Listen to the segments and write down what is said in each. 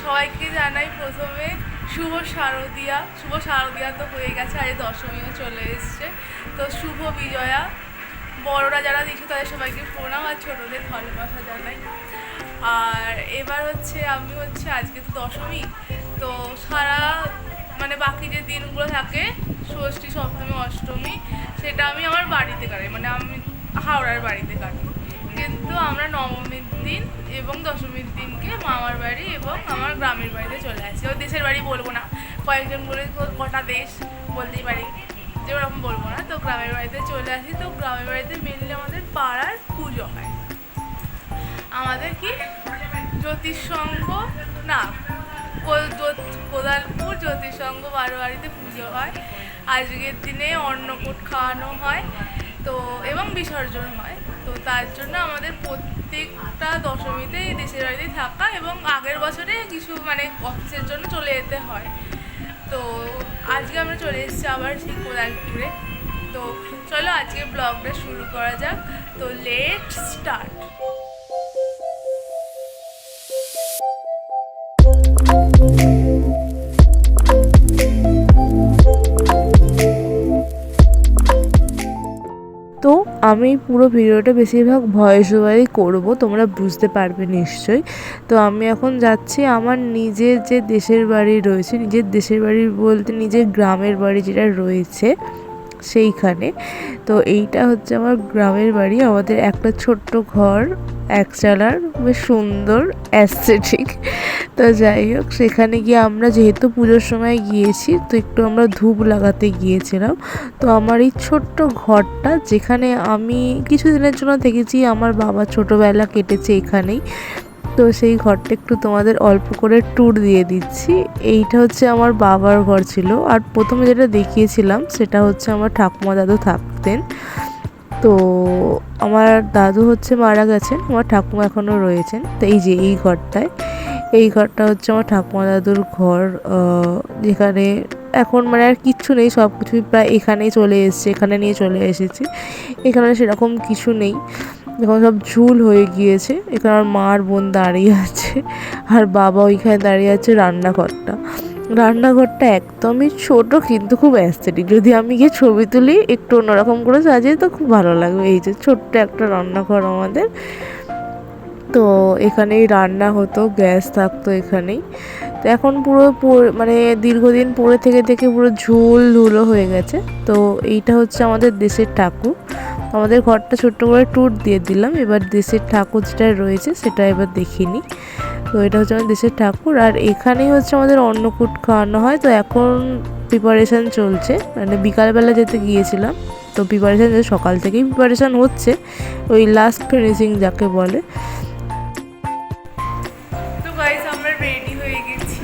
সবাইকে জানাই প্রথমে শুভ শারদিয়া। শুভ শারদিয়া তো হয়ে গেছে, আজ দশমীও চলে এসছে, তো শুভ বিজয়া। বড়রা যারা দিচ্ছে তাদের সবাইকে প্রণাম, আর ছোটদের ভালোবাসা জানাই। আর এবার আমি আজকে তো দশমী, তো সারা বাকি যে দিনগুলো থাকে ষষ্ঠী, সপ্তমী, অষ্টমী, সেটা আমি আমার বাড়িতে কাটাই, আমি হাওড়ার বাড়িতে কাটাই। কিন্তু আমরা নবমীর দিন এবং দশমীর দিনকে মামার বাড়ি এবং আমার গ্রামের বাড়িতে চলে আসি। ওই দেশের বাড়ি বলবো না, কয়েকজন বলে কটা দেশ বলতেই পারি, যে ওরকম বলবো না। তো গ্রামের বাড়িতে চলে আসি। তো গ্রামের বাড়িতে মেনলি আমাদের পাড়ার পুজো হয়। আমাদের কি জ্যোতিষসংঘ না, কোদালপুর জ্যোতিষসংঘ বারোয়ারিতে পুজো হয়। আজকের দিনে অন্নকূট খাওয়ানো হয়, তো এবং বিসর্জন হয়। তো তার জন্য আমাদের প্রত্যেকটা দশমীতে দেশের বাড়িতে থাকা, এবং আগের বছরে কিছু অফিসের জন্য চলে যেতে হয়। তো আজকে আমরা চলে এসেছি আবার সেই কোদালপুরে। তো চলো আজকে ব্লগটা শুরু করা যাক। তো লেটস স্টার্ট। তো আমি পুরো ভিডিওটা বেশিরভাগ ভয়েস ওভারই করবো, তোমরা বুঝতে পারবে নিশ্চয়ই। তো আমি এখন যাচ্ছি আমার নিজের যে দেশের বাড়ি রয়েছে, নিজের দেশের বাড়ি বলতে নিজের গ্রামের বাড়ি যেটা রয়েছে সেইখানে। তো এইটা হচ্ছে আমার গ্রামের বাড়ি। আমাদের একটা ছোট্ট ঘর, একচালার, বেশ সুন্দর অ্যাস্থেটিক। তো যাই হোক, সেখানে গিয়ে আমরা যেহেতু পুজোর সময় গিয়েছি, তো একটু আমরা ধূপ লাগাতে গিয়েছিলাম। তো আমার এই ছোট্ট ঘরটা, যেখানে আমি কিছুদিনের জন্য থেকেছি, আমার বাবা ছোটোবেলা কেটেছে এখানেই। তো সেই ঘরটা একটু তোমাদের অল্প করে ট্যুর দিয়ে দিচ্ছি। এইটা হচ্ছে আমার বাবার ঘর ছিল, আর প্রথমে যেটা দেখিয়েছিলাম সেটা হচ্ছে আমার ঠাকুমা দাদু থাকতেন। তো আমার দাদু মারা গেছেন, আমার ঠাকুমা এখনও রয়েছেন। তো এই যে এই ঘরটা হচ্ছে আমার ঠাকুমা দাদুর ঘর, যেখানে এখন আর কিচ্ছু নেই, সব কিছুই প্রায় এখানেই চলে এসেছে, এখানে নিয়ে চলে এসেছি। এখানে সেরকম কিছু নেই, এখন সব ঝুল হয়ে গিয়েছে। এখানে আমার মা আর বোন দাঁড়িয়ে আছে, আর বাবা ওইখানে দাঁড়িয়ে আছে। রান্নাঘরটা একদমই ছোট, কিন্তু খুব অ্যাস্থেটিক। যদি আমি গিয়ে ছবি তুলি একটু অন্যরকম করে সাজিয়ে, তো খুব ভালো লাগবে। এই যে ছোট্ট একটা রান্নাঘর আমাদের। তো এখানেই রান্না হতো, গ্যাস থাকতো এখানেই। তো এখন পুরো দীর্ঘদিন পরে থেকে পুরো ঝুল ধুলো হয়ে গেছে। তো এইটা হচ্ছে আমাদের দেশের ঠাকুর। আমাদের ঘরটা ছোট্ট করে ট্যুর দিয়ে দিলাম। এবার দেশের ঠাকুর যেটা রয়েছে সেটা এবার দেখিনি। তো এটা হচ্ছে আমাদের দেশের ঠাকুর, আর এখানেই হচ্ছে আমাদের অন্নকূট খাওয়ানো হয়। তো এখন প্রিপারেশান চলছে, বিকালবেলা যেতে গিয়েছিলাম, তো প্রিপারেশান সকাল থেকেই প্রিপারেশান হচ্ছে, ওই লাস্ট ফিনিশিং যাকে বলে। তো গাইস, আমরা রেডি হয়ে গেছি।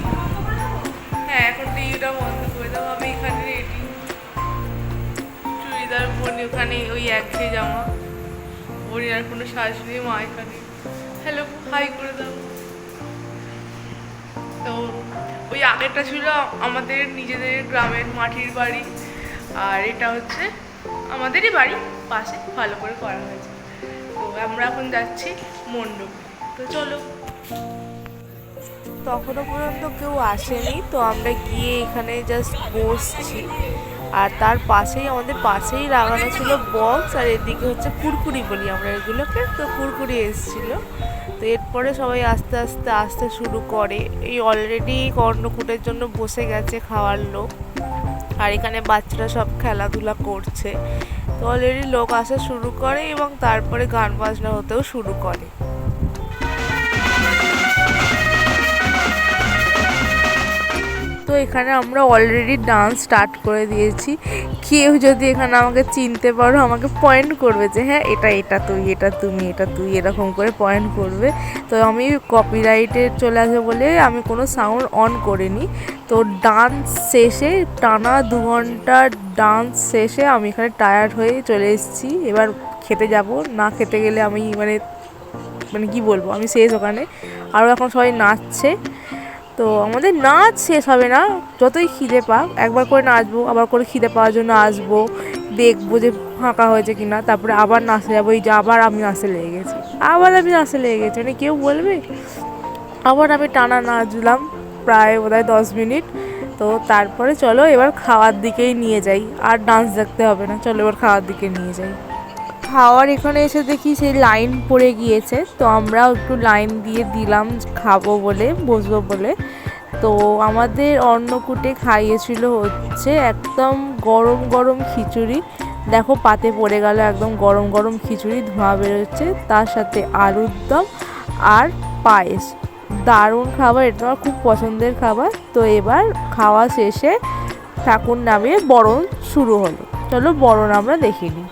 হ্যাঁ, এখন টিভিটা বন্ধ করে দাও। আমি এখানে রেডি, চুড়িদার পরে, ওখানে ওই একঘেয়ে জামা, ওর আর কোনো সাজ নেই। মা এখানে হ্যালো হাই করে দাও। তো ওই আগেরটা ছিল আমাদের নিজেদের গ্রামের মাটির বাড়ি, আর এটা হচ্ছে আমাদেরই বাড়ি, পাশে ভালো করে করা হয়েছে। তো আমরা এখন যাচ্ছি মণ্ডপে। তো চলো। তখনও পর্যন্ত কেউ আসেনি, তো আমরা গিয়ে এখানে জাস্ট বসছি। আর তার আমাদের পাশেই লাগানো ছিল বক্স, আর এদিকে হচ্ছে কুরকুরি বলি আমরা এগুলোকে। তো কুরকুরি এসেছিল। তো এরপরে সবাই আস্তে আস্তে আসতে শুরু করে। এই অলরেডি কর্ণকূটের জন্য বসে গেছে খাওয়ার লোক, আর এখানে বাচ্চারা সব খেলাধুলা করছে। তো অলরেডি লোক আসা শুরু করে, এবং তারপরে গান বাজনা হতেও শুরু করে। তো এখানে আমরা অলরেডি ডান্স স্টার্ট করে দিয়েছি। কেউ যদি এখানে আমাকে চিনতে পারো, আমাকে পয়েন্ট করবে যে হ্যাঁ এটা তুই, এটা তুমি, এটা তুই, এরকম করে পয়েন্ট করবে। তো আমি কপিরাইটে চলে আসবে বলে আমি কোনো সাউন্ড অন করিনি। তো ডান্স শেষে, টানা 2 ঘন্টা ডান্স শেষে আমি এখানে টায়ার্ড হয়ে চলে এসেছি। এবার খেতে যাব, না খেতে গেলে আমি কি বলবো, আমি শেষ ওখানে। আরও এখন সবাই নাচছে। তো আমাদের নাচ শেষ হবে না, যতই খিদে পাক একবার করে নাচবো, আবার করে খিদে পাওয়ার জন্য আসবো, দেখবো যে ফাঁকা হয়েছে কিনা, তারপরে আবার নাচতে যাবো। এই যে আবার আমি নাচতে লেগে গেছি, কেউ বলবে। আবার আমি টানা নাচলাম, প্রায় বোধহয় 10 মিনিট। তো তারপরে চলো এবার খাওয়ার দিকেই নিয়ে যাই, আর ডান্স দেখতে হবে না, চলো এবার খাওয়ার দিকে নিয়ে যাই। খাওয়ার এখানে এসে দেখি সেই লাইন পড়ে গিয়েছে, তো আমরাও একটু লাইন দিয়ে দিলাম খাবো বলে, বসবো বলে। তো আমাদের অন্নকূটে খাইয়েছিল হচ্ছে একদম গরম গরম খিচুড়ি, দেখো পাতে পড়ে গেল একদম গরম গরম খিচুড়ি, ধোঁয়া বেরোচ্ছে, তার সাথে আলুর দম আর পায়েস। দারুণ খাবার, এটা আমার খুব পছন্দের খাবার। তো এবার খাওয়া শেষে ঠাকুর নামিয়ে বরণ শুরু হলো, চলো বরণ আমরা দেখে নিই।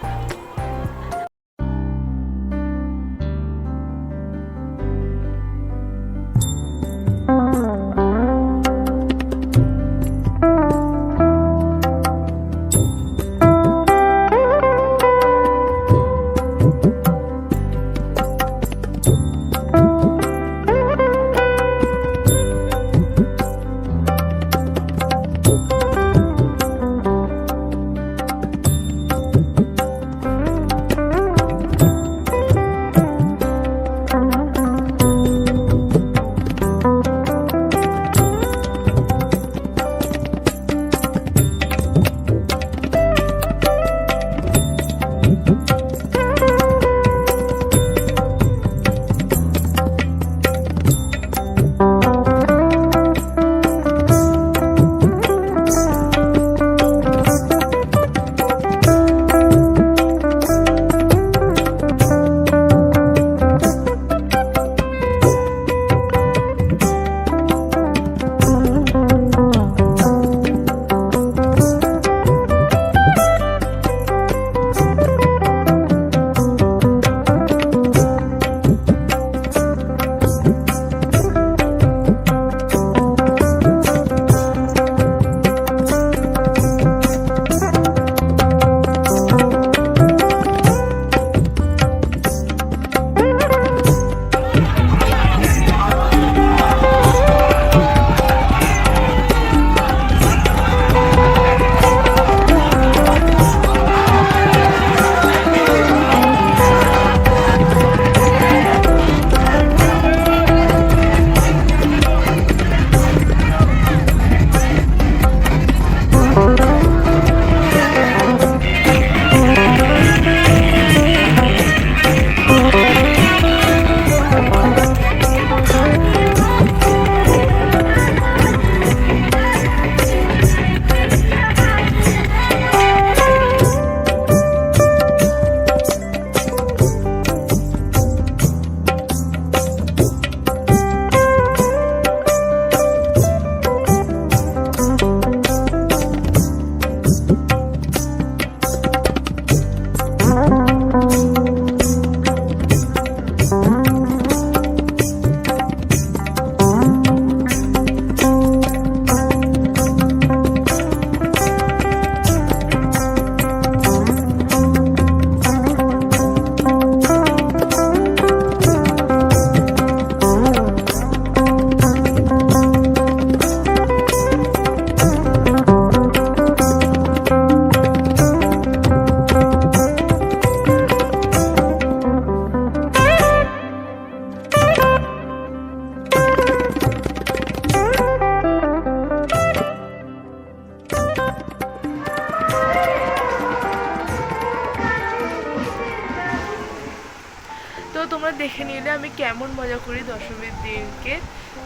তোমরা দেখে নিলে আমি কেমন মজা করি দশমীর দিনকে।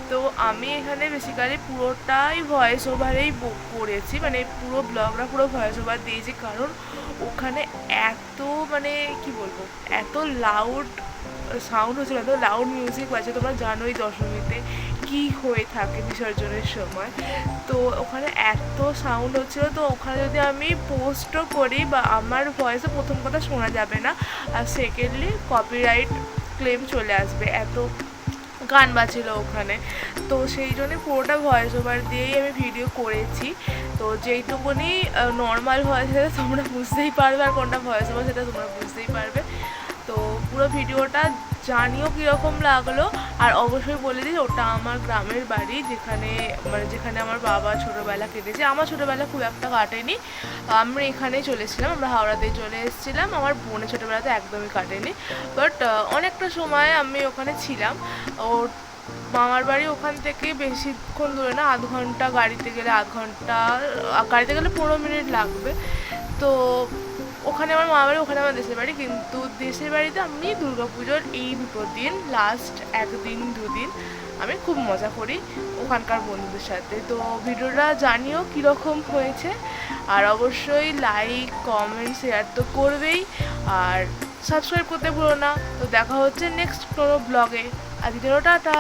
তো আমি এখানে বেসিক্যালি পুরোটাই ভয়েস ওভারেই করেছি, মানে পুরো ব্লগটা পুরো ভয়েস ওভার দিয়েছি, কারণ ওখানে এত মানে কি বলবো, এত লাউড সাউন্ড হচ্ছিল, এত লাউড মিউজিক বাজছে, তোমরা জানোই দশমীতে কি হয়ে থাকে বিসর্জনের সময়। তো ওখানে এত সাউন্ড হচ্ছিল, তো ওখানে যদি আমি পোস্টও করি বা আমার ভয়েসে প্রথম কথা শোনা যাবে না, আর সেকেন্ডলি কপিরাইট ক্লেম চলে আসবে, এত গান বাজছিল ওখানে। তো সেই জন্য পুরোটা ভয়েস ওভার দিয়েই আমি ভিডিও করেছি। তো যেইটুকুনি নর্মাল ভয়েস সেটা তোমরা বুঝতেই পারবে, আর কোনটা ভয়েস ওভার সেটা তোমরা বুঝতেই পারবে। তো পুরো ভিডিওটা জানিও কীরকম লাগলো, আর অবশ্যই বলে দিই ওটা আমার গ্রামের বাড়ি, যেখানে আমার বাবা ছোটোবেলা কেটেছে। আমার ছোটোবেলা খুব একটা কাটেনি, আমরা এখানেই চলেছিলাম, আমরা হাওড়াতে চলে এসেছিলাম। আমার বোনের ছোটোবেলাতে একদমই কাটেনি, বাট অনেকটা সময় আমি ওখানে ছিলাম। ও মামার বাড়ি ওখান থেকে বেশিক্ষণ দূরে না, আধ ঘন্টা গাড়িতে গেলে, আধ ঘন্টা গাড়িতে গেলে 15 মিনিট লাগবে। তো ওখানে আমার মামার বাড়ি, ওখানে আমার দেশের বাড়ি। কিন্তু দেশের বাড়িতে আমি দুর্গাপুজোর এই দুটো দিন, লাস্ট একদিন দুদিন আমি খুব মজা করি ওখানকার বন্ধুদের সাথে। তো ভিডিওটা জানিও কীরকম হয়েছে, আর অবশ্যই লাইক কমেন্ট শেয়ার তো করবেই, আর সাবস্ক্রাইব করতে ভুলো না। তো দেখা হচ্ছে নেক্সট কোনো ব্লগে। আজকের টাটা।